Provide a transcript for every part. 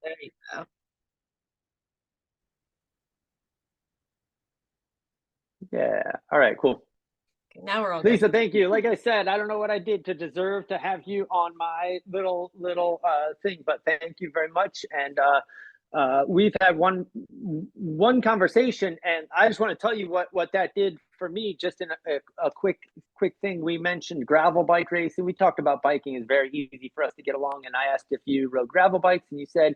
There you go. Yeah. All right, cool. Okay, now we're all good. Lisa, thank you. Like I said, I don't know what I did to deserve to have you on my little thing, but thank you very much. And we've had one conversation, and I just want to tell you what that did for me. Just in a quick thing, we mentioned gravel bike racing. We talked about biking is very easy for us to get along, and I asked if you rode gravel bikes, and you said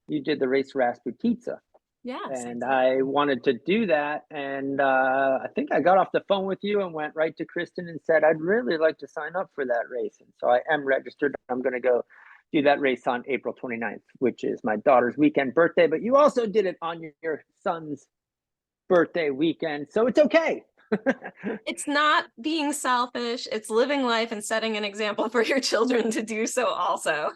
you did the race Rasputitsa, Yes, I and did. I wanted to do that. And I think I got off the phone with you and went right to Kristen and said, I'd really like to sign up for that race. And so I am registered. I'm going to go do that race on April 29th, which is my daughter's weekend birthday. But you also did it on your son's birthday weekend. So it's okay. It's not being selfish, it's living life and setting an example for your children to do so also.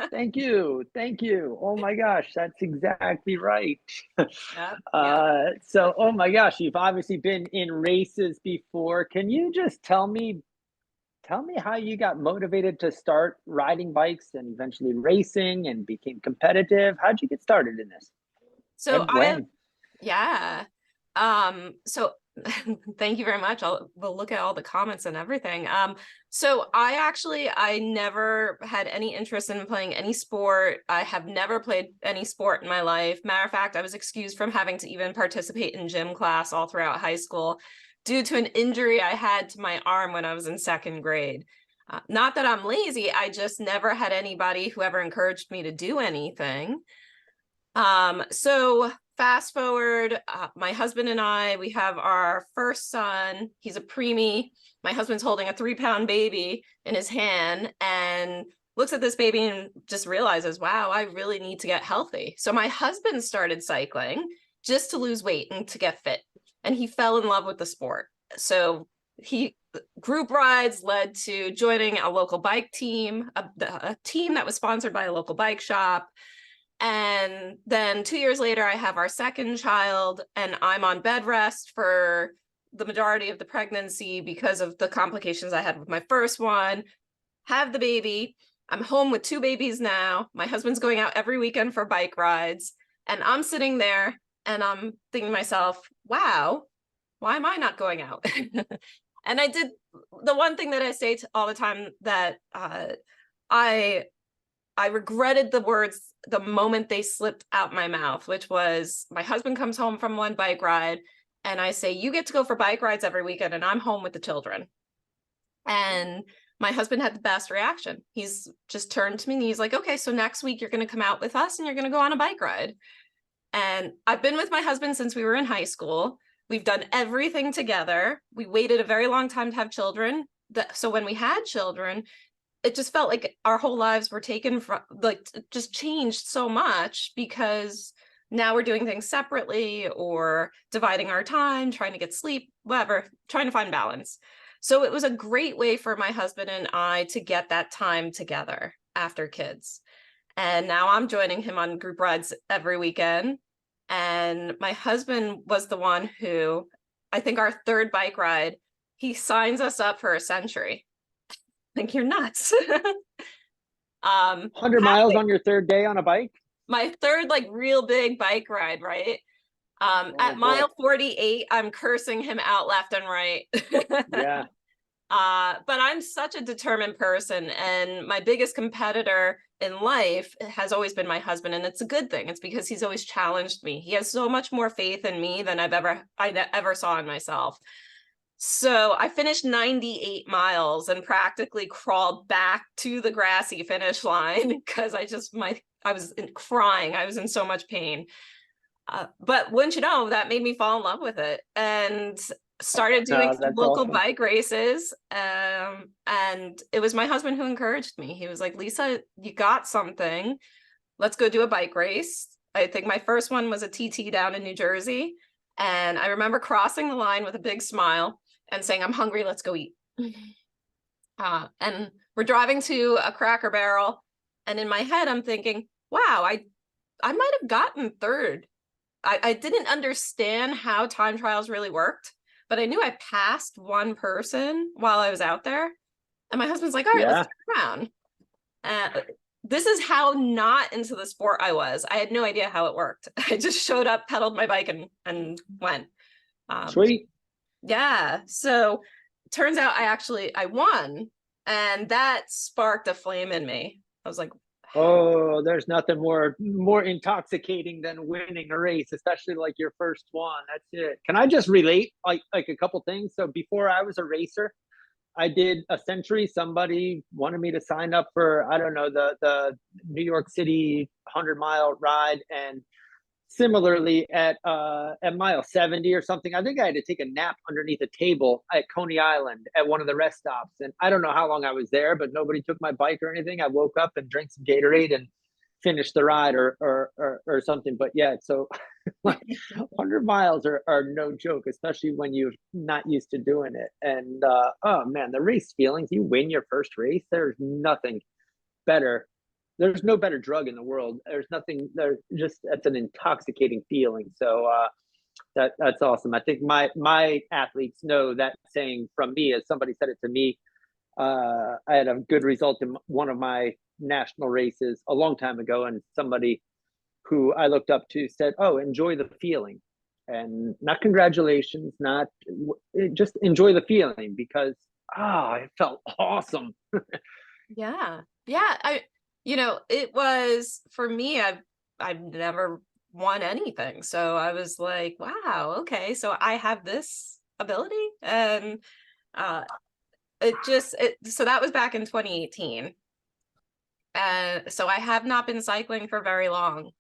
Thank you. Thank you. Oh my gosh, that's exactly right. Yeah, yeah. So, oh my gosh, you've obviously been in races before. Can you just tell me how you got motivated to start riding bikes and eventually racing and became competitive? How'd you get started in this? So And when? yeah. So thank you very much. We'll look at all the comments and everything. So I never had any interest in playing any sport. I have never played any sport in my life. Matter of fact, I was excused from having to even participate in gym class all throughout high school due to an injury I had to my arm when I was in second grade. Not that I'm lazy, I just never had anybody who ever encouraged me to do anything. So fast forward, my husband and we have our first son. He's a preemie. My husband's holding a 3-pound baby in his hand and looks at this baby and just realizes, wow, I really need to get healthy. So my husband started cycling just to lose weight and to get fit. And he fell in love with the sport. So he group rides led to joining a local bike team, a team that was sponsored by a local bike shop. And then 2 years later, I have our second child, and I'm on bed rest for the majority of the pregnancy because of the complications I had with my first one. Have the baby. I'm home with 2 babies now. My husband's going out every weekend for bike rides. And I'm sitting there and I'm thinking to myself, wow, why am I not going out? And I did the one thing that I say all the time that I I regretted the words the moment they slipped out my mouth, which was my husband comes home from one bike ride and I say, you get to go for bike rides every weekend and I'm home with the children. And my husband had the best reaction. He's just turned to me and he's like, okay, so next week you're going to come out with us and you're going to go on a bike ride. And I've been with my husband since we were in high school. We've done everything together. We waited a very long time to have children. So when we had children, it just felt like our whole lives were taken from, like, just changed so much because now we're doing things separately or dividing our time, trying to get sleep, whatever, trying to find balance. So it was a great way for my husband and I to get that time together after kids. And now I'm joining him on group rides every weekend. And my husband was the one who, I think our third bike ride, he signs us up for a century. Think you're nuts. 100 miles on your third day on a bike? My third like real big bike ride, right? Oh At boy. mile 48, I'm cursing him out left and right. Yeah. But I'm such a determined person, and my biggest competitor in life has always been my husband, and it's a good thing. It's because he's always challenged me. He has so much more faith in me than I ever saw in myself. So I finished 98 miles and practically crawled back to the grassy finish line because I was crying. I was in so much pain. But wouldn't you know, that made me fall in love with it and started doing No, some that's local awesome. bike races. And it was my husband who encouraged me. He was like, Lisa, you got something. Let's go do a bike race. I think my first one was a TT down in New Jersey. And I remember crossing the line with a big smile and saying, I'm hungry, let's go eat. And we're driving to a Cracker Barrel. And in my head, I'm thinking, wow, I might have gotten third. I didn't understand how time trials really worked, but I knew I passed one person while I was out there. And my husband's like, all right, let's Yeah. turn around. Uh, this is how not into the sport I was. I had no idea how it worked. I just showed up, pedaled my bike, and went. Sweet. Yeah. So turns out I won, and that sparked a flame in me. I was like, Oh, there's nothing more intoxicating than winning a race, especially like your first one. That's it. Can I just relate like a couple things? So before I was a racer, I did a century. Somebody wanted me to sign up for, I don't know, the New York City 100-mile ride. And similarly at mile 70 or something, I think I had to take a nap underneath a table at Coney Island at one of the rest stops. And I don't know how long I was there, but nobody took my bike or anything. I woke up and drank some Gatorade and finished the ride or something. But yeah, so like 100 miles are no joke, especially when you're not used to doing it. And oh man, the race feelings, you win your first race, there's nothing better. There's no better drug in the world. There's nothing. There's just, that's an intoxicating feeling. So that's awesome. I think my athletes know that saying from me, as somebody said it to me. I had a good result in one of my national races a long time ago, and somebody who I looked up to said, "Oh, enjoy the feeling," and not congratulations, not just enjoy the feeling, because it felt awesome. yeah, yeah. It was for me. I've never won anything, so I was like, wow, okay, so I have this ability, and so that was back in 2018. So I have not been cycling for very long.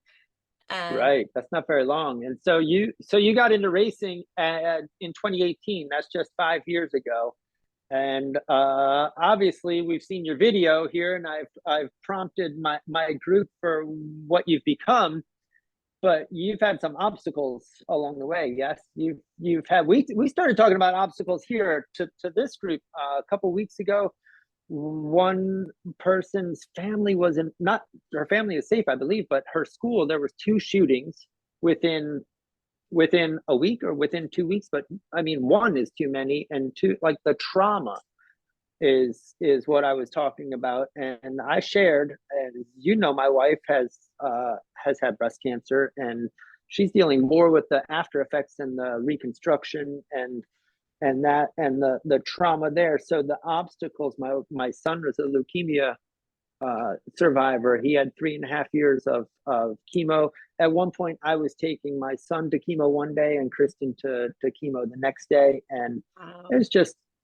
And Right, that's not very long. And so you got into racing in 2018. That's just 5 years ago. And obviously, we've seen your video here, and I've prompted my group for what you've become. But you've had some obstacles along the way. Yes, you've had. We started talking about obstacles here to this group a couple weeks ago. One person's family was in, not her family is safe, I believe, but her school, there was 2 shootings within a week or within 2 weeks. But I mean, one is too many, and two, like the trauma is what I was talking about. And I shared, and my wife has had breast cancer, and she's dealing more with the after effects and the reconstruction and the trauma there. So the obstacles, my son was a leukemia survivor. He had 3.5 years of chemo. At one point, I was taking my son to chemo one day and Kristen to chemo the next day. And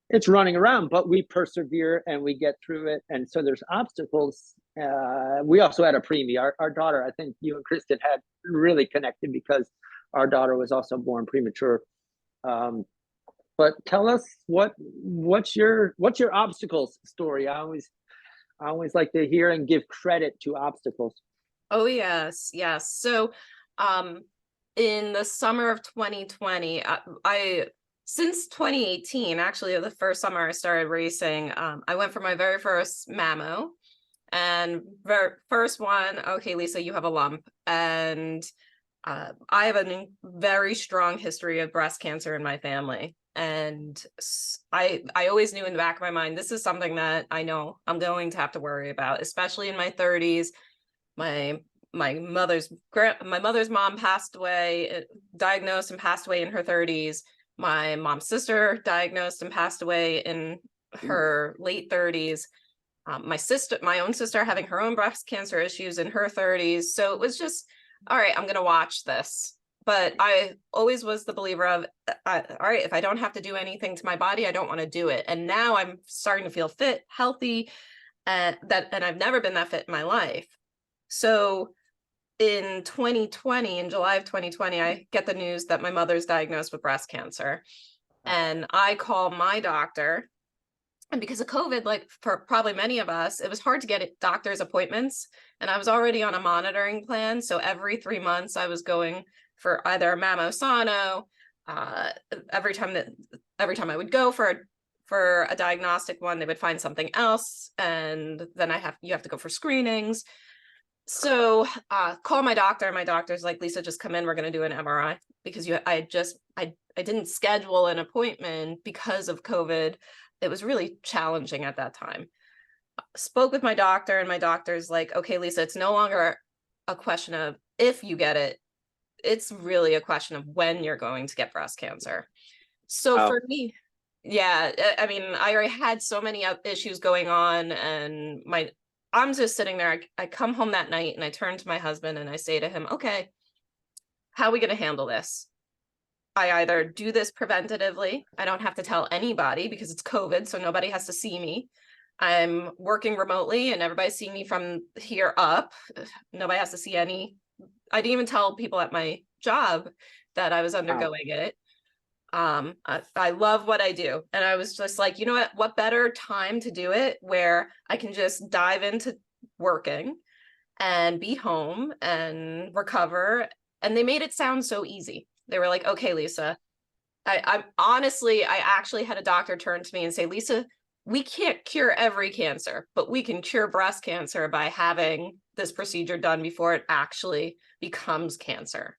it's running around, but we persevere and we get through it. And so there's obstacles. We also had a preemie. Our daughter, I think you and Kristen had really connected because our daughter was also born premature. But tell us what's your obstacles story? I always like to hear and give credit to obstacles. oh yes, yes. So in the summer of 2020, I since 2018, actually the first summer I started racing, I went for my very first mammo, and first one, okay, Lisa, you have a lump. And I have a very strong history of breast cancer in my family. And I always knew in the back of my mind, this is something that I know I'm going to have to worry about, especially in my 30s. My mother's mom passed away, diagnosed and passed away in her 30s. My mom's sister diagnosed and passed away in her late 30s. My own sister having her own breast cancer issues in her 30s. So it was just, all right, I'm going to watch this. But I always was the believer of, all right, if I don't have to do anything to my body, I don't want to do it. And now I'm starting to feel fit, healthy, and I've never been that fit in my life. So in 2020, in July of 2020, I get the news that my mother's diagnosed with breast cancer. And I call my doctor. And because of COVID, like for probably many of us, it was hard to get doctor's appointments. And I was already on a monitoring plan. So every 3 months, I was going for either a mammosono. Every time I would go for a diagnostic one, they would find something else, and then you have to go for screenings. So call my doctor, and my doctor's like, Lisa, just come in. We're going to do an MRI, because I didn't schedule an appointment because of COVID. It was really challenging at that time. spoke with my doctor, and my doctor's like, okay, Lisa, it's no longer a question of if you get it. It's really a question of when you're going to get breast cancer. So Oh, for me, yeah, I mean, I already had so many issues going on, and I'm just sitting there. I come home that night and I turn to my husband and I say to him, okay, how are we going to handle this? I either do this preventatively. I don't have to tell anybody because it's COVID, so nobody has to see me. I'm working remotely and everybody's seeing me from here up. Nobody has to see any. I didn't even tell people at my job that I was wow. undergoing it. I love what I do. And I was just like, you know what better time to do it where I can just dive into working and be home and recover. And they made it sound so easy. They were like, okay, Lisa, I'm honestly, I actually had a doctor turn to me and say, Lisa, we can't cure every cancer, but we can cure breast cancer by having this procedure done before it actually becomes cancer.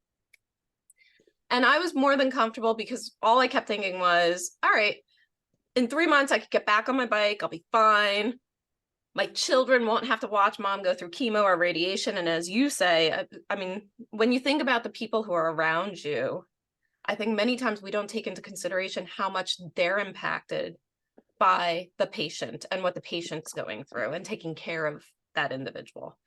And I was more than comfortable because all I kept thinking was, all right, in 3 months, I could get back on my bike. I'll be fine. My children won't have to watch mom go through chemo or radiation. And as you say, I mean, when you think about the people who are around you, I think many times we don't take into consideration how much they're impacted by the patient and what the patient's going through and taking care of that individual.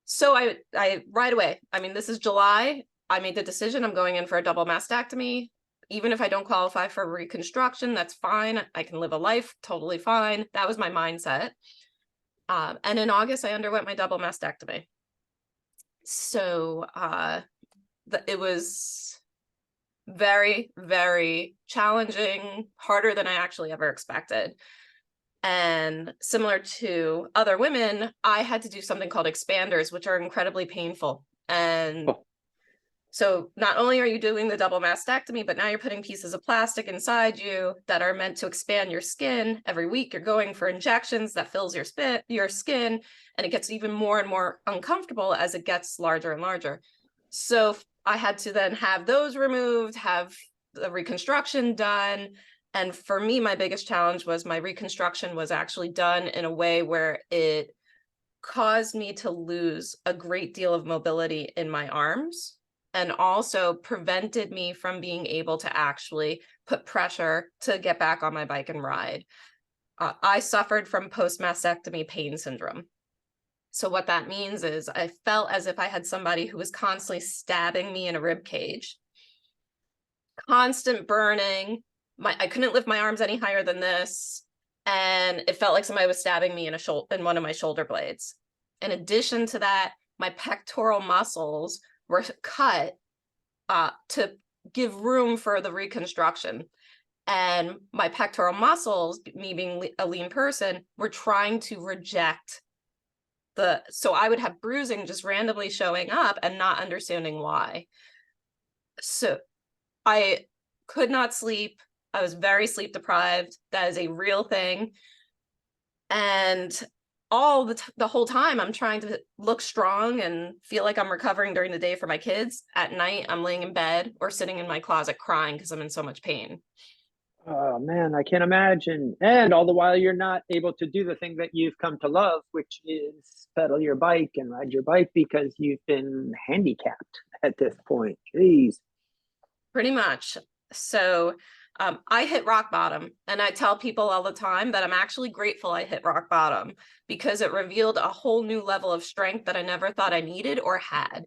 So I right away, I mean, this is July. I made the decision I'm going in for a double mastectomy. Even if I don't qualify for reconstruction, that's fine. I can live a life totally fine. That was my mindset. And in August, I underwent my double mastectomy. So it was very, very challenging, harder than I actually ever expected. And similar to other women, I had to do something called expanders, which are incredibly painful. And Oh, so not only are you doing the double mastectomy, but now you're putting pieces of plastic inside you that are meant to expand your skin. Every week you're going for injections that fills your skin, and it gets even more and more uncomfortable as it gets larger and larger. So I had to then have those removed, have the reconstruction done. And for me, my biggest challenge was my reconstruction was actually done in a way where it caused me to lose a great deal of mobility in my arms, and also prevented me from being able to actually put pressure to get back on my bike and ride. I suffered from post-mastectomy pain syndrome. So what that means is I felt as if I had somebody who was constantly stabbing me in a rib cage, constant burning. I couldn't lift my arms any higher than this, and it felt like somebody was stabbing me in one of my shoulder blades. In addition to that, my pectoral muscles were cut to give room for the reconstruction. And my pectoral muscles, me being a lean person, were trying to reject so I would have bruising just randomly showing up and not understanding why. So I could not sleep. I was very sleep deprived. That is a real thing. And the whole time I'm trying to look strong and feel like I'm recovering during the day for my kids. At night, I'm laying in bed or sitting in my closet crying because I'm in so much pain. oh man, I can't imagine. And all the while, you're not able to do the thing that you've come to love, which is pedal your bike and ride your bike because you've been handicapped at this point. Jeez. Pretty much. So I hit rock bottom, and I tell people all the time that I'm actually grateful I hit rock bottom because it revealed a whole new level of strength that I never thought I needed or had.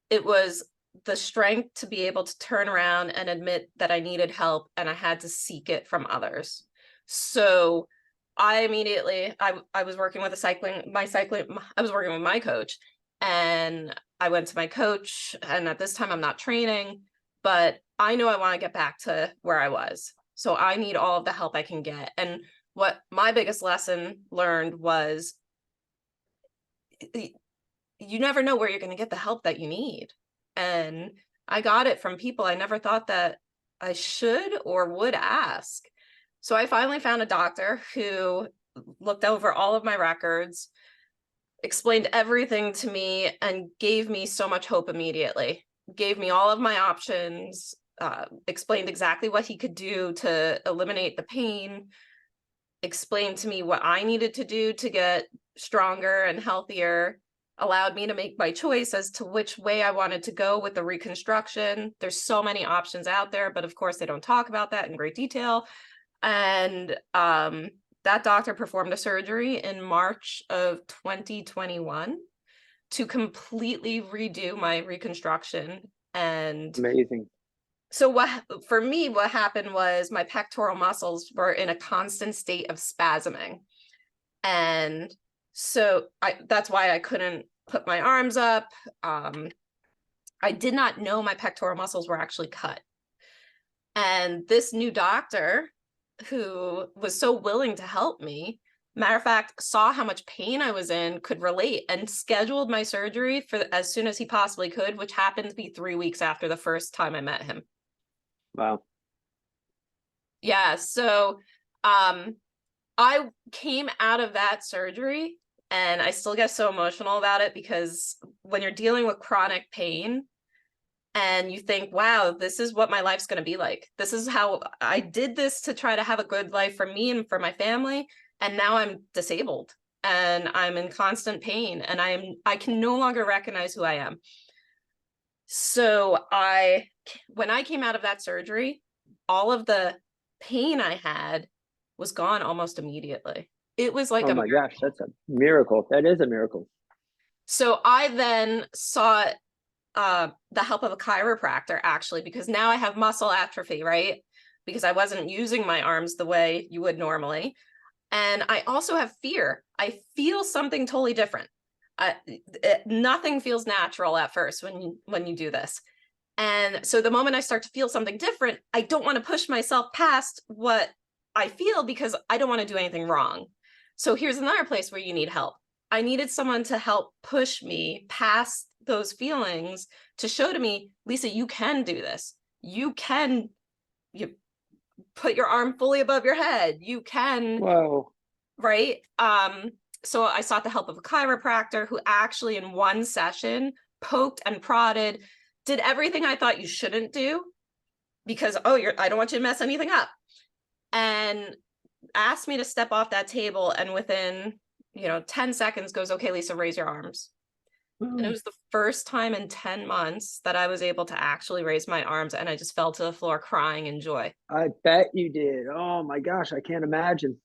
It was the strength to be able to turn around and admit that I needed help, and I had to seek it from others. So I immediately, I was working with I was working with my coach, and I went to my coach, and at this time I'm not training, but I know I want to get back to where I was. So I need all of the help I can get. And what my biggest lesson learned was you never know where you're going to get the help that you need. And I got it from people I never thought that I should or would ask. So I finally found a doctor who looked over all of my records, explained everything to me, and gave me so much hope immediately. Gave me all of my options, explained exactly what he could do to eliminate the pain. explained to me what I needed to do to get stronger and healthier, allowed me to make my choice as to which way I wanted to go with the reconstruction. There's so many options out there, but of course they don't talk about that in great detail. And that doctor performed a surgery in March of 2021 to completely redo my reconstruction. And Amazing. so what for me, what happened was my pectoral muscles were in a constant state of spasming. And so that's why I couldn't put my arms up. I did not know my pectoral muscles were actually cut. And this new doctor who was so willing to help me, matter of fact, saw how much pain I was in, could relate, and scheduled my surgery for as soon as he possibly could, which happened to be 3 weeks after the first time I met him. Wow. Yeah, so I came out of that surgery, and I still get so emotional about it, because when you're dealing with chronic pain and you think, wow, this is what my life's going to be like. This is how I did this to try to have a good life for me and for my family. And now I'm disabled and I'm in constant pain, and I can no longer recognize who I am. So when I came out of that surgery, all of the pain I had was gone almost immediately. It was like Oh a my miracle. gosh, that's a miracle. That is a miracle. So I then sought the help of a chiropractor, actually, because now I have muscle atrophy, right? Because I wasn't using my arms the way you would normally. And I also have fear. I feel something totally different. Nothing feels natural at first when you do this. And so the moment I start to feel something different, I don't want to push myself past what I feel, because I don't want to do anything wrong. So here's another place where you need help. I needed someone to help push me past those feelings, to show to me, Lisa, you can do this. You put your arm fully above your head. You can, Whoa. right? So I sought the help of a chiropractor who actually in one session poked and prodded, did everything I thought you shouldn't do, because, I don't want you to mess anything up, and asked me to step off that table, and within 10 seconds goes, okay, Lisa, raise your arms. And it was the first time in 10 months that I was able to actually raise my arms, and I just fell to the floor crying in joy. I bet you did. Oh my gosh, I can't imagine.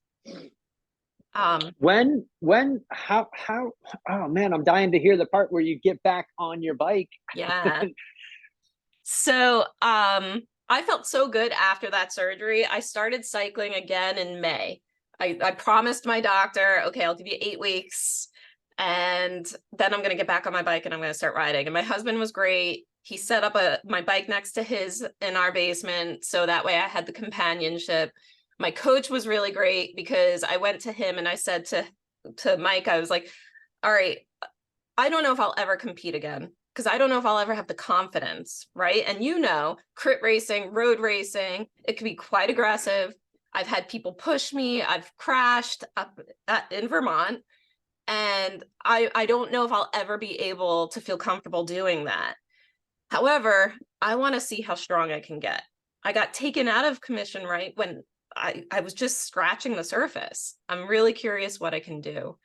Um, How, oh man, I'm dying to hear the part where you get back on your bike. yeah. So I felt so good after that surgery. I started cycling again in May. I promised my doctor, okay, I'll give you 8 weeks, and then I'm going to get back on my bike and I'm going to start riding. And my husband was great. He set up my bike next to his in our basement, so that way I had the companionship. My coach was really great, because I went to him and I said to Mike, I was like, all right, I don't know if I'll ever compete again, because I don't know if I'll ever have the confidence, right? And crit racing, road racing, it can be quite aggressive. I've had people push me. I've crashed up in Vermont, and I don't know if I'll ever be able to feel comfortable doing that. However, I want to see how strong I can get. I got taken out of commission right when I was just scratching the surface. I'm really curious what I can do.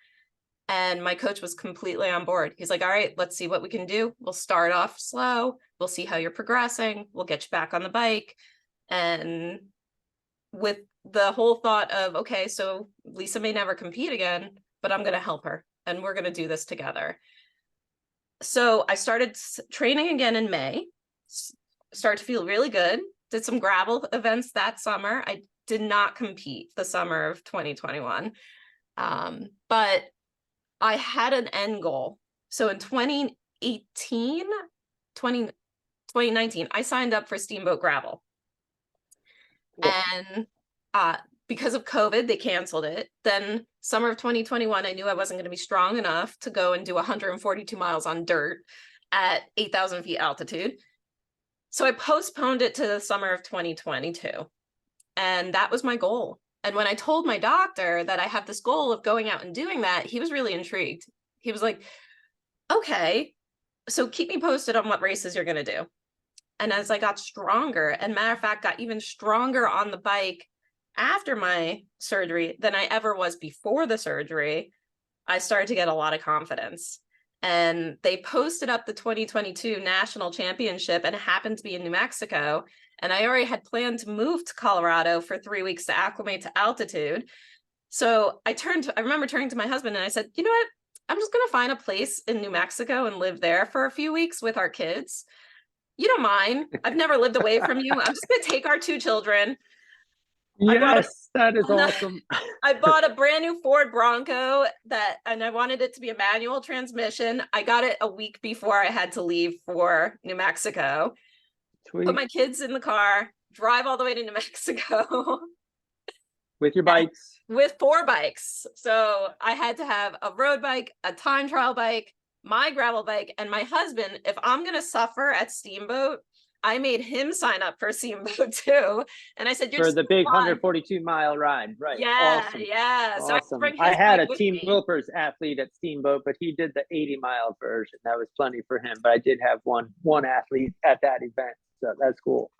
And my coach was completely on board. He's like, all right, let's see what we can do. We'll start off slow. We'll see how you're progressing. We'll get you back on the bike. And with the whole thought of, okay, so Lisa may never compete again, but I'm going to help her and we're going to do this together. So I started training again in May, started to feel really good. Did some gravel events that summer. I did not compete the summer of 2021. But I had an end goal. So in 2019, I signed up for Steamboat Gravel. Cool. And because of COVID, they canceled it. Then summer of 2021, I knew I wasn't going to be strong enough to go and do 142 miles on dirt at 8,000 feet altitude. So I postponed it to the summer of 2022. And that was my goal. And when I told my doctor that I have this goal of going out and doing that, he was really intrigued. He was like, okay, so keep me posted on what races you're going to do. And as I got stronger, and matter of fact, got even stronger on the bike after my surgery than I ever was before the surgery, I started to get a lot of confidence. And they posted up the 2022 national championship, and it happened to be in New Mexico. And I already had planned to move to Colorado for 3 weeks to acclimate to altitude. So I remember turning to my husband and I said, you know what? I'm just going to find a place in New Mexico and live there for a few weeks with our kids. You don't mind. I've never lived away from you. I'm just going to take our 2 children. Yes, that is awesome. I bought a brand new Ford Bronco and I wanted it to be a manual transmission. I got it a week before I had to leave for New Mexico. Sweet. Put my kids in the car, drive all the way to New Mexico. With your bikes. With 4 bikes. So I had to have a road bike, a time trial bike, my gravel bike, and my husband. If I'm going to suffer at Steamboat, I made him sign up for Steamboat too. And I said, you're for the big 142-mile ride, right? Yeah, awesome. yeah. So Awesome. I I had a Team Wilpers athlete at Steamboat, but he did the 80-mile version. That was plenty for him. But I did have one athlete at that event, so that's cool.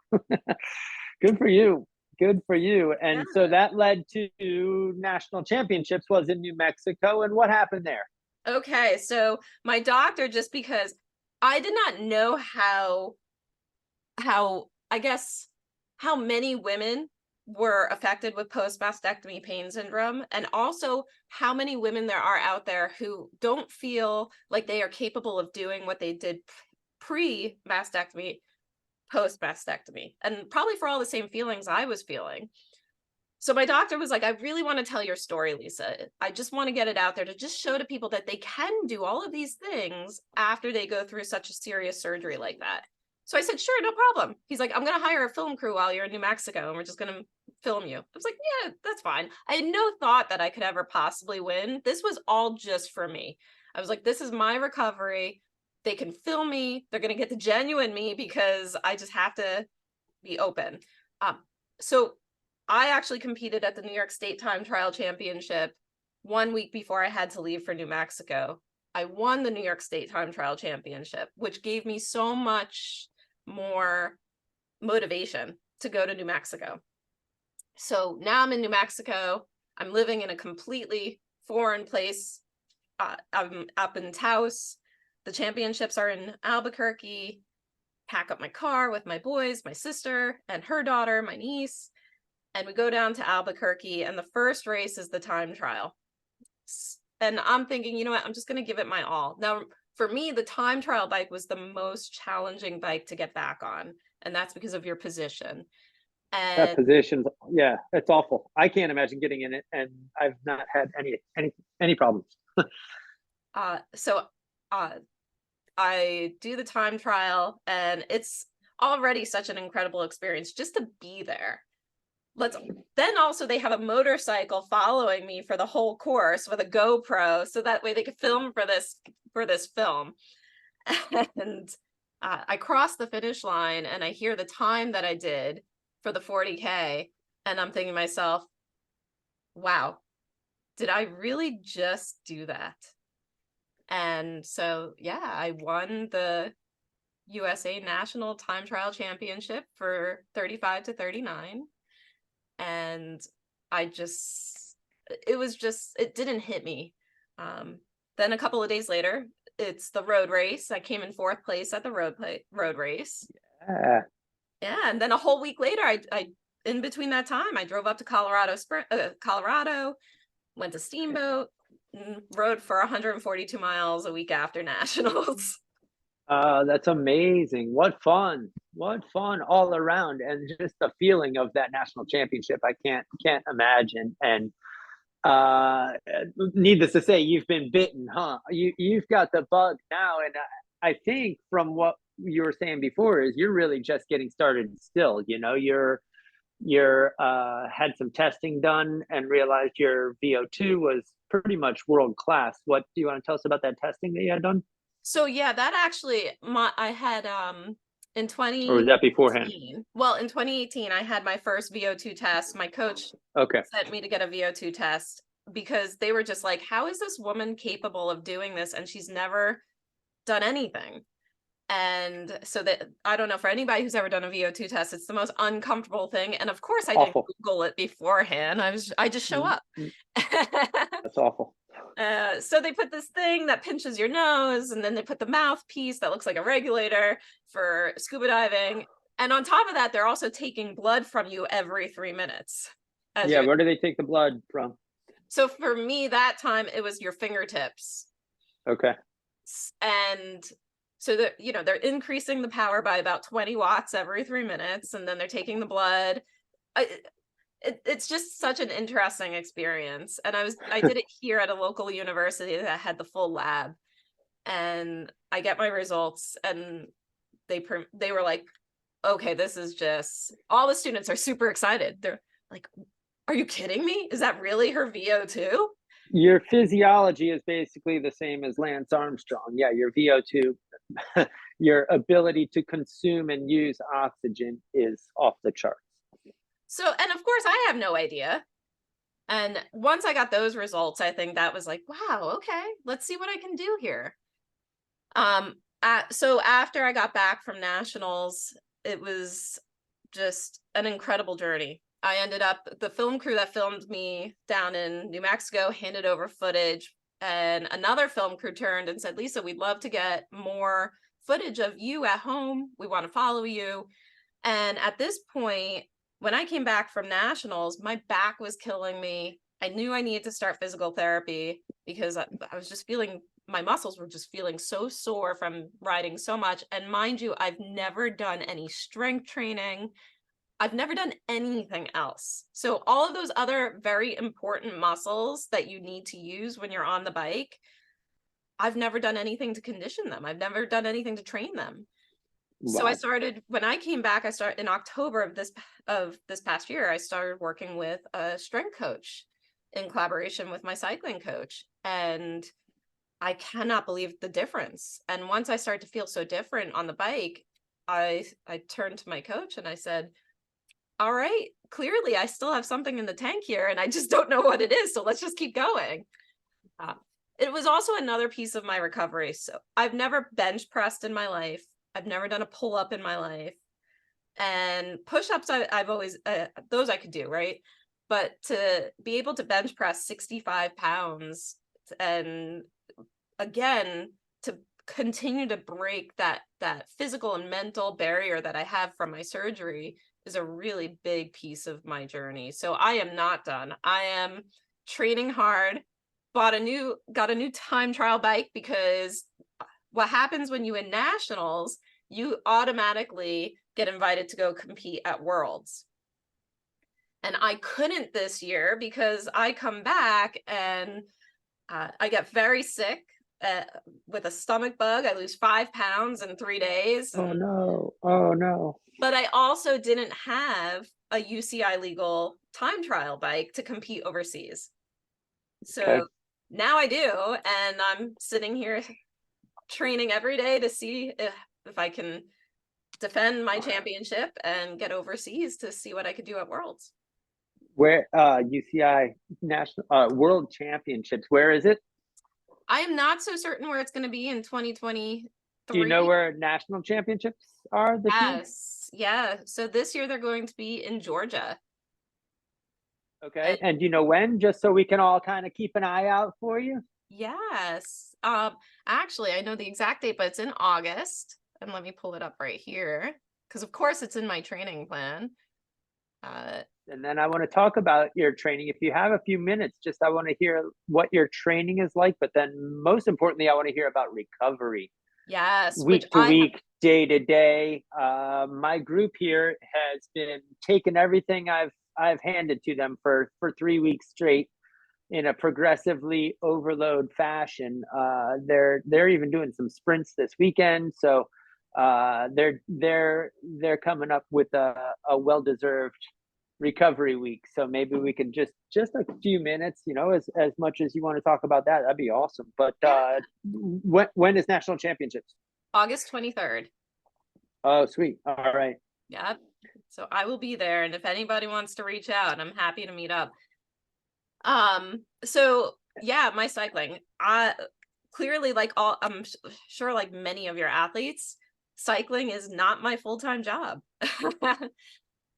Good for you. Good for you. And so that led to national championships, was in New Mexico. And what happened there? Okay, so my doctor, just because I did not know how I guess how many women were affected with post-mastectomy pain syndrome, and also how many women there are out there who don't feel like they are capable of doing what they did pre-mastectomy, post-mastectomy, and probably for all the same feelings I was feeling. So my doctor was like, I really want to tell your story, Lisa. I just want to get it out there to just show to people that they can do all of these things after they go through such a serious surgery like that. So I said, sure, no problem. He's like, I'm going to hire a film crew while you're in New Mexico and we're just going to film you. I was like, yeah, that's fine. I had no thought that I could ever possibly win. This was all just for me. I was like, this is my recovery. They can film me. They're going to get the genuine me because I just have to be open. So I actually competed at the New York State Time Trial Championship 1 week before I had to leave for New Mexico. I won the New York State Time Trial Championship, which gave me so much more motivation to go to New Mexico. So now I'm in New Mexico. I'm living in a completely foreign place. I'm up in Taos. The championships are in Albuquerque. Pack up my car with my boys, my sister and her daughter, my niece, and we go down to Albuquerque, and the first race is the time trial. And I'm thinking, you know what, I'm just going to give it my all. Now, for me, the time trial bike was the most challenging bike to get back on, and that's because of your position. And that position, yeah, it's awful. I can't imagine getting in it, and I've not had any problems. So I do the time trial, and it's already such an incredible experience just to be there. Then also they have a motorcycle following me for the whole course with a GoPro, so that way they could film for this film. And I cross the finish line and I hear the time that I did for the 40K, and I'm thinking to myself, wow, did I really just do that? And so yeah, I won the USA National Time Trial Championship for 35 to 39. And it didn't hit me. Then a couple of days later, it's the road race. I came in 4th place at the road race. Yeah. And then a whole week later, I in between that time, I drove up to Colorado, went to Steamboat, rode for 142 miles a week after nationals. That's amazing. What fun all around. And just the feeling of that national championship, I can't imagine. And needless to say, you've been bitten, huh? You've got the bug now. And I think from what you were saying before is you're really just getting started still. You know, you're had some testing done and realized your VO2 was pretty much world class. What do you want to tell us about that testing that you had done? So yeah, that actually, I had in 2018, or was that beforehand? Well, in 2018, I had my first VO2 test. My coach sent me to get a VO2 test because they were just like, how is this woman capable of doing this? And she's never done anything. And so that, I don't know, for anybody who's ever done a VO2 test, it's the most uncomfortable thing. And of course I didn't Awful. Google it beforehand. I just show Mm, up. mm, That's awful. So they put this thing that pinches your nose, and then they put the mouthpiece that looks like a regulator for scuba diving. And on top of that, they're also taking blood from you every 3 minutes. As Yeah, you where do they take the blood from? So for me, that time it was your fingertips. Okay. And so that, they're increasing the power by about 20 watts every 3 minutes, and then they're taking the blood. It's just such an interesting experience. And I did it here at a local university that had the full lab, and I get my results, and they were like, okay, this is just, all the students are super excited. They're like, are you kidding me? Is that really her VO2? Your physiology is basically the same as Lance Armstrong. Yeah, your VO2, your ability to consume and use oxygen is off the charts. So, and of course I have no idea. And once I got those results, I think that was like, wow, okay, let's see what I can do here. So after I got back from nationals, it was just an incredible journey. I ended up, the film crew that filmed me down in New Mexico handed over footage, and another film crew turned and said, Lisa, we'd love to get more footage of you at home. We want to follow you. And at this point, when I came back from nationals, my back was killing me. I knew I needed to start physical therapy because I was just feeling, my muscles were just feeling so sore from riding so much. And mind you, I've never done any strength training. I've never done anything else. So all of those other very important muscles that you need to use when you're on the bike, I've never done anything to condition them. I've never done anything to train them. So I Wow. started, when I came back, I started in October of this past year, I started working with a strength coach in collaboration with my cycling coach. And I cannot believe the difference. And once I started to feel so different on the bike, I turned to my coach and I said, all right, clearly I still have something in the tank here and I just don't know what it is. So let's just keep going. Uh, it was also another piece of my recovery. So I've never bench pressed in my life. I've never done a pull up in my life. And push-ups, I've always, those I could do, right? But to be able to bench press 65 pounds and again, to continue to break that physical and mental barrier that I have from my surgery is a really big piece of my journey. So I am not done. I am training hard, got a new time trial bike, because what happens when you win nationals, you automatically get invited to go compete at Worlds. And I couldn't this year because I come back and I get very sick with a stomach bug. I lose 5 pounds in 3 days. Oh no. Oh no. But I also didn't have a UCI legal time trial bike to compete overseas. So Okay. now I do, and I'm sitting here training every day to see if I can defend my championship and get overseas to see what I could do at Worlds. Where UCI national world championships, where is it? I am not so certain where it's going to be in 2023. Do you know where national championships are this year? Yes. Yeah. So this year they're going to be in Georgia. Okay. And do you know when? Just so we can all kind of keep an eye out for you. Yes. Actually, I know the exact date, but it's in August. And let me pull it up right here, because of course it's in my training plan. And then I want to talk about your training. If you have a few minutes, just I want to hear what your training is like, but then most importantly, I want to hear about recovery. Yes, which Week to week, day to day. My group here has been taking everything I've handed to them for 3 weeks straight in a progressively overload fashion. They're even doing some sprints this weekend, so they're coming up with a well-deserved recovery week. So maybe we could just a few minutes, as much as you want to talk about that, that'd be awesome. But when is national championships? August 23rd. Oh, sweet. All right. Yep. So I will be there, and if anybody wants to reach out, I'm happy to meet up. So yeah, my cycling, clearly, like I'm sure like many of your athletes, cycling is not my full-time job.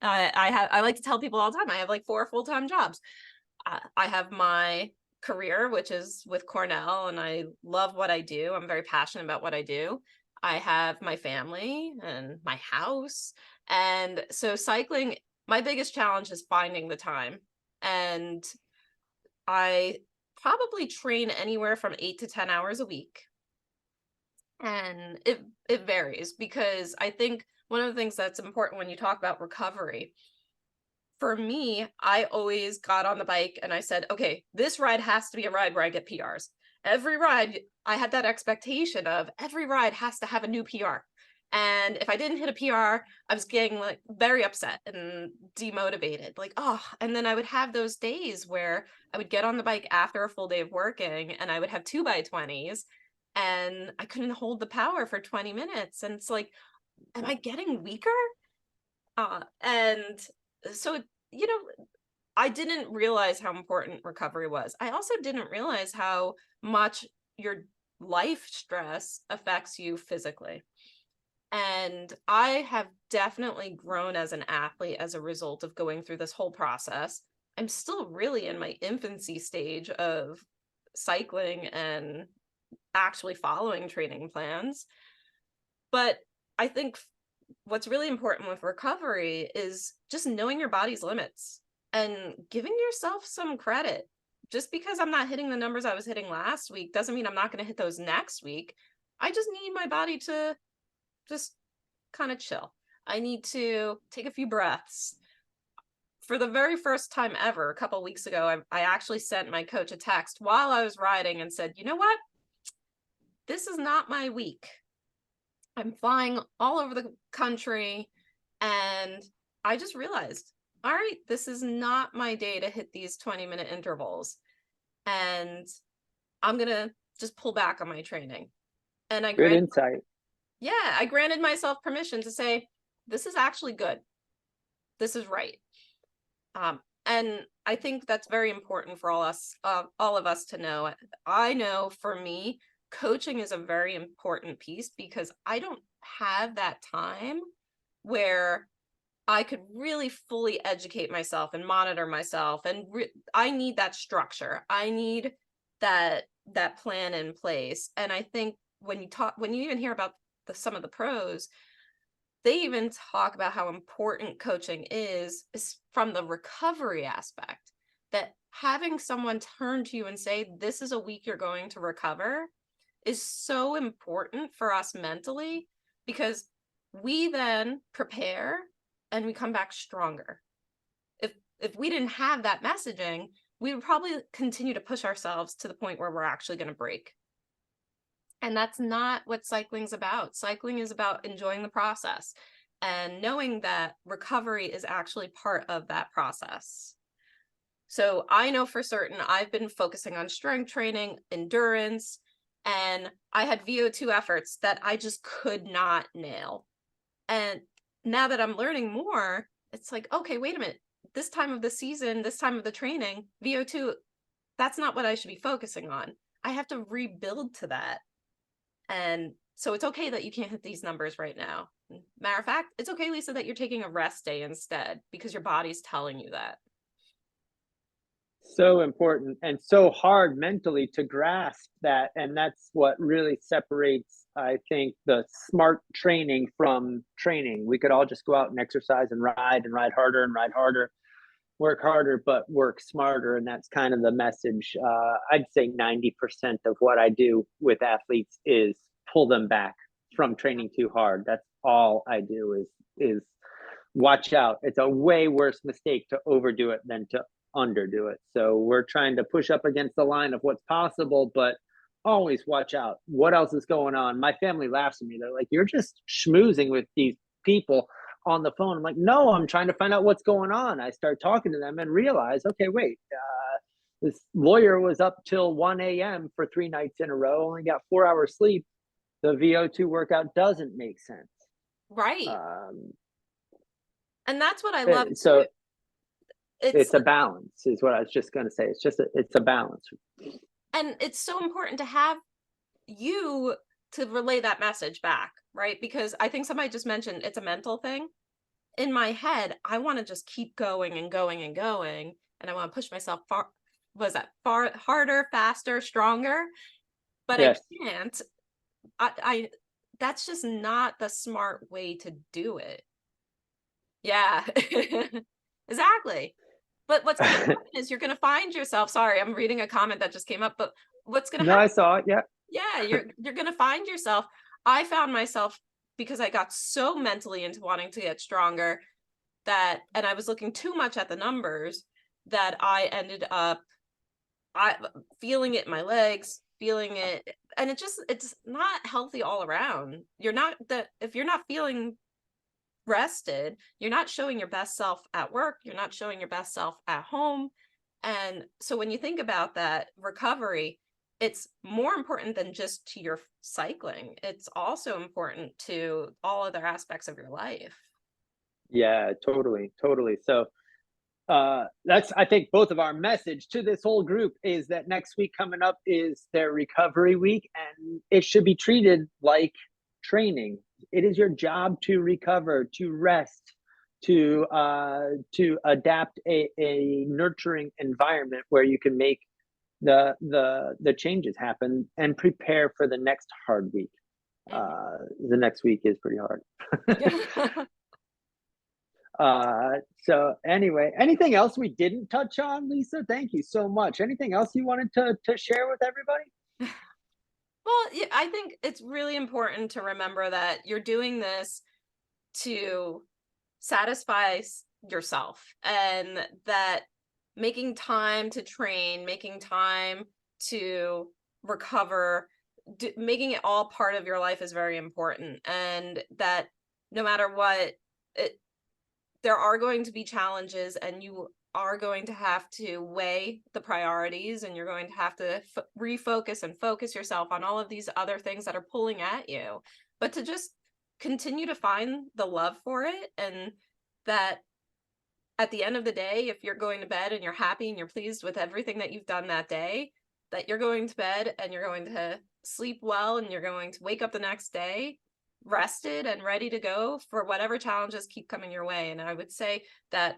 I like to tell people all the time, I have like 4 full-time jobs. I have my career, which is with Cornell, and I love what I do. I'm very passionate about what I do. I have my family and my house. And so cycling, my biggest challenge is finding the time. And I probably train anywhere from 8 to 10 hours a week. And it varies, because I think one of the things that's important when you talk about recovery, for me, I always got on the bike and I said, okay, this ride has to be a ride where I get PRs. Every ride, I had that expectation of every ride has to have a new PR. And if I didn't hit a PR, I was getting like very upset and demotivated. Like, oh, and then I would have those days where I would get on the bike after a full day of working and I would have 2x20s and I couldn't hold the power for 20 minutes. And it's like, am I getting weaker? And so, you know, I didn't realize how important recovery was. I also didn't realize how much your life stress affects you physically. And I have definitely grown as an athlete as a result of going through this whole process. I'm still really in my infancy stage of cycling and actually following training plans. But I think what's really important with recovery is just knowing your body's limits and giving yourself some credit. Just because I'm not hitting the numbers I was hitting last week doesn't mean I'm not going to hit those next week. I just need my body to just kind of chill. I need to take a few breaths. For the very first time ever, a couple of weeks ago, I actually sent my coach a text while I was riding and said, you know what? This is not my week. I'm flying all over the country, and I just realized, all right, this is not my day to hit these 20-minute intervals. And I'm going to just pull back on my training. And Good insight. I granted myself permission to say, this is actually good. This is right. And I think that's very important for all of us to know. I know for me, coaching is a very important piece because I don't have that time where I could really fully educate myself and monitor myself. And I need that structure. I need that plan in place. And I think when you even hear about some of the pros, they even talk about how important coaching is from the recovery aspect, that having someone turn to you and say, this is a week you're going to recover, is so important for us mentally, because we then prepare and we come back stronger. If we didn't have that messaging, we would probably continue to push ourselves to the point where we're actually going to break. And that's not what cycling's about. Cycling is about enjoying the process and knowing that recovery is actually part of that process. So I know for certain I've been focusing on strength training, endurance, and I had VO2 efforts that I just could not nail. And now that I'm learning more, it's like, okay, wait a minute. This time of the season, this time of the training, VO2, that's not what I should be focusing on. I have to rebuild to that. And so it's okay that you can't hit these numbers right now. Matter of fact, it's okay, Lisa, that you're taking a rest day instead, because your body's telling you that. So important and so hard mentally to grasp that. And that's what really separates, I think, the smart training from training. We could all just go out and exercise and ride harder and ride harder, work harder, but work smarter. And that's kind of the message. I'd say 90% of what I do with athletes is pull them back from training too hard. That's all I do is watch out. It's a way worse mistake to overdo it than to underdo it. So we're trying to push up against the line of what's possible, but always watch out. What else is going on? My family laughs at me. They're like, you're just schmoozing with these people on the phone. I'm like, no, I'm trying to find out what's going on. I start talking to them and realize, okay, wait, this lawyer was up till 1 a.m. for 3 nights in a row, only got 4 hours sleep. The VO2 workout doesn't make sense. Right. And that's what I love so too. It's a balance is what I was just going to say. It's a balance. And it's so important to have you to relay that message back. right? Because I think somebody just mentioned it's a mental thing. In my head, I want to just keep going and going and going. And I want to push myself far harder, faster, stronger, but I Yes. can't. I that's just not the smart way to do it. Yeah. Exactly. But what's going to happen is you're going to find yourself, sorry, I'm reading a comment that just came up, but what's going to No, happen? I saw it. Yeah. Yeah, you're going to find yourself. I found myself because I got so mentally into wanting to get stronger that, and I was looking too much at the numbers, that I ended up I feeling it in my legs, feeling it, and it's not healthy all around. You're not the If you're not feeling rested, you're not showing your best self at work, you're not showing your best self at home. And so when you think about that recovery, it's more important than just to your cycling. It's also important to all other aspects of your life. Yeah, totally, totally. So that's, I think, both of our message to this whole group is that next week coming up is their recovery week, and it should be treated like training. It is your job to recover, to rest, to adapt a nurturing environment where you can make the changes happen and prepare for the next hard week. Mhm. The next week is pretty hard. Yeah. So anyway, anything else we didn't touch on, Lisa? Thank you so much. Anything else you wanted to share with everybody? Well, yeah, I think it's really important to remember that you're doing this to satisfy yourself, and that making time to train, making time to recover, making it all part of your life is very important. And that no matter what, it, there are going to be challenges, and you are going to have to weigh the priorities, and you're going to have to refocus and focus yourself on all of these other things that are pulling at you, but to just continue to find the love for it. And that at the end of the day, if you're going to bed and you're happy and you're pleased with everything that you've done that day, that you're going to bed and you're going to sleep well, and you're going to wake up the next day rested and ready to go for whatever challenges keep coming your way. And I would say that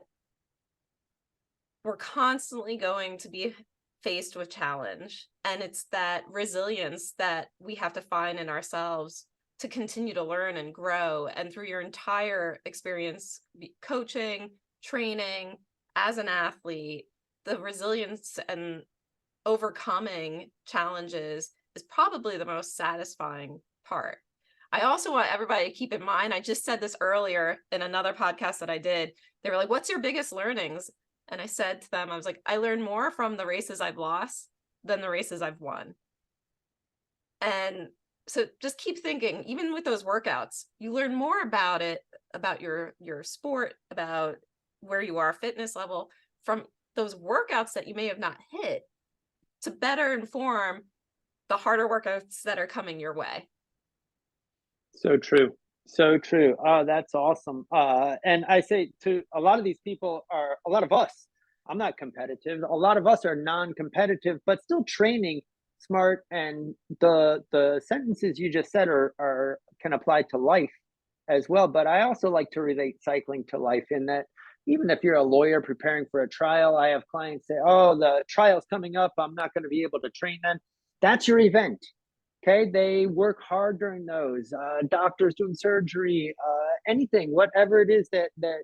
we're constantly going to be faced with challenge, and it's that resilience that we have to find in ourselves to continue to learn and grow. And through your entire experience coaching, training, as an athlete, the resilience and overcoming challenges is probably the most satisfying part. I also want everybody to keep in mind, I just said this earlier in another podcast that I did. They were like, "What's your biggest learnings?" And I said to them, I was like, "I learned more from the races I've lost than the races I've won." And so just keep thinking, even with those workouts, you learn more about it, about your sport, about where you are fitness level, from those workouts that you may have not hit, to better inform the harder workouts that are coming your way. So true. So true. Oh, that's awesome. And I say to a lot of these people are a lot of us. I'm not competitive. A lot of us are non-competitive, but still training smart. And the sentences you just said are can apply to life as well. But I also like to relate cycling to life in that even if you're a lawyer preparing for a trial, I have clients say, "Oh, the trial's coming up. I'm not going to be able to train then." That's your event. Okay, they work hard during those. Doctors doing surgery, anything, whatever it is that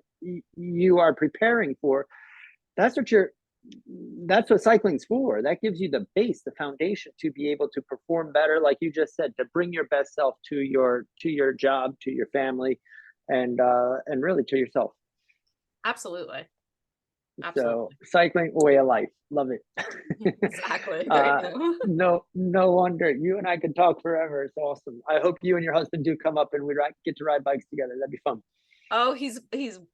you are preparing for. That's what you're. That's what cycling's for. That gives you the base, the foundation to be able to perform better, like you just said, to bring your best self to your job, to your family, and really to yourself. Absolutely. So Absolutely. cycling, way of life. Love it. Exactly. There you go. No wonder. You and I could talk forever. It's awesome. I hope you and your husband do come up and get to ride bikes together. That'd be fun. Oh, he's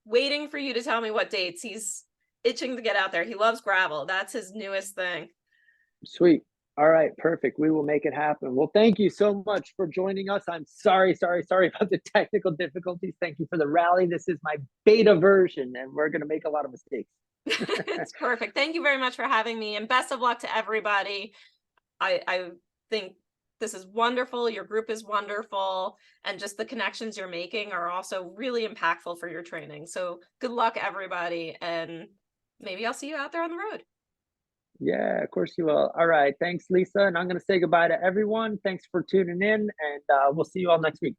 waiting for you to tell me what dates. He's itching to get out there. He loves gravel. That's his newest thing. Sweet. All right, perfect. We will make it happen. Well, thank you so much for joining us. I'm sorry about the technical difficulties. Thank you for the rally. This is my beta version, and we're going to make a lot of mistakes. It's perfect. Thank you very much for having me, and best of luck to everybody. I think this is wonderful. Your group is wonderful. And just the connections you're making are also really impactful for your training. So good luck, everybody. And maybe I'll see you out there on the road. Yeah, of course you will. All right. Thanks, Lisa. And I'm going to say goodbye to everyone. Thanks for tuning in, and we'll see you all next week.